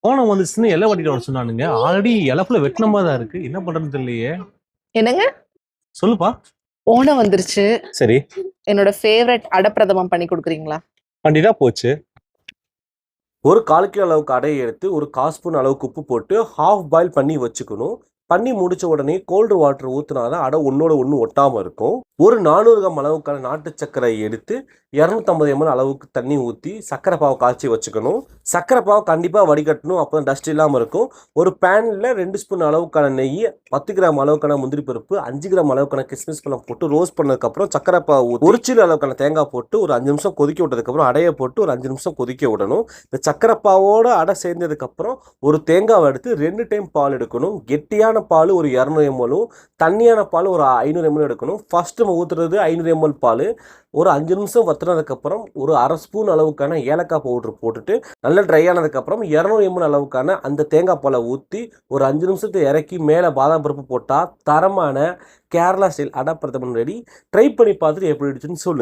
ஓணம் வந்துச்சுன்னு இலை வெட்டிட்டு வர சொன்னானுங்க. ஆல்ரெடி இலை ஃபுல்லா வெட்டின மாதிரி தான் இருக்கு. என்ன பண்றதுன்னு தெரியலையே. என்னங்க? சொல்லுப்பா. ஓணம் வந்துருச்சு. சரி. என்னோட ஃபேவரட் அடப்பிரதமம் பண்ணி கொடுக்குறீங்களா? பண்ணிட்டா போச்சு. ஒரு 1/4 கிலோ அளவுக்கு அடையை எடுத்து ஒரு 1/4 ஸ்பூன் அளவுக்கு உப்பு போட்டு ஹாஃப் பாயில் பண்ணி வச்சுக்கணும். பண்ணி முடிச்ச உடனே கோல்டு வாட்டர் ஊற்றினா தான் அடை ஒன்றோட ஒன்று ஒட்டாமல் இருக்கும். ஒரு 400 கிராம் அளவுக்கான நாட்டு சர்க்கரை எடுத்து 250 ml அளவுக்கு தண்ணி ஊற்றி சர்க்கரை பாவை காய்ச்சி வச்சுக்கணும். சர்க்கரை பாவை கண்டிப்பாக வடிகட்டணும், அப்போ தான் டஸ்ட் இல்லாமல் இருக்கும். ஒரு பேனில் 2 ஸ்பூன் அளவுக்கான நெய், 10 கிராம் அளவுக்கான முந்திரி பருப்பு, 5 கிராம் அளவுக்கான கிஸ்மிஸ் பழம் போட்டு ரோஸ்ட் பண்ணதுக்கப்புறம் சர்க்கரை பாவை ஊற்றி ஒரு சில அளவுக்கான தேங்காய் போட்டு ஒரு 5 நிமிஷம் கொதிக்க விட்டதுக்கப்புறம் அடையை போட்டு ஒரு 5 நிமிஷம் கொதிக்க விடணும். இந்த சர்க்கரை பாவோட அடை சேர்ந்ததுக்கப்புறம் ஒரு தேங்காவை எடுத்து 2 டைம் பால் எடுக்கணும். கெட்டியான பால் ஒரு 200 ml, தண்ணியான பால் ஒரு 500 ml எடுக்கணும். ஃபர்ஸ்ட் நம்ம ஊற்றுறது 500 ml பால். ஒரு 5 நிமிஷம் வற்றினதுக்கப்புறம் ஒரு 1/2 ஸ்பூன் அளவுக்கான ஏலக்காய் பவுடர் போட்டுட்டு நல்லா ட்ரை ஆனதுக்கப்புறம் 200 ml அளவுக்கான அந்த தேங்காய் பாலை ஊற்றி ஒரு 5 நிமிஷத்தை இறக்கி மேலே பாதாம் பருப்பு போட்டால் தரமான கேரளா ஸ்டைல் அடை பிரதமன் ரெடி. ட்ரை பண்ணி பார்த்துட்டு எப்படி இருந்துச்சுன்னு சொல்லுங்கள்.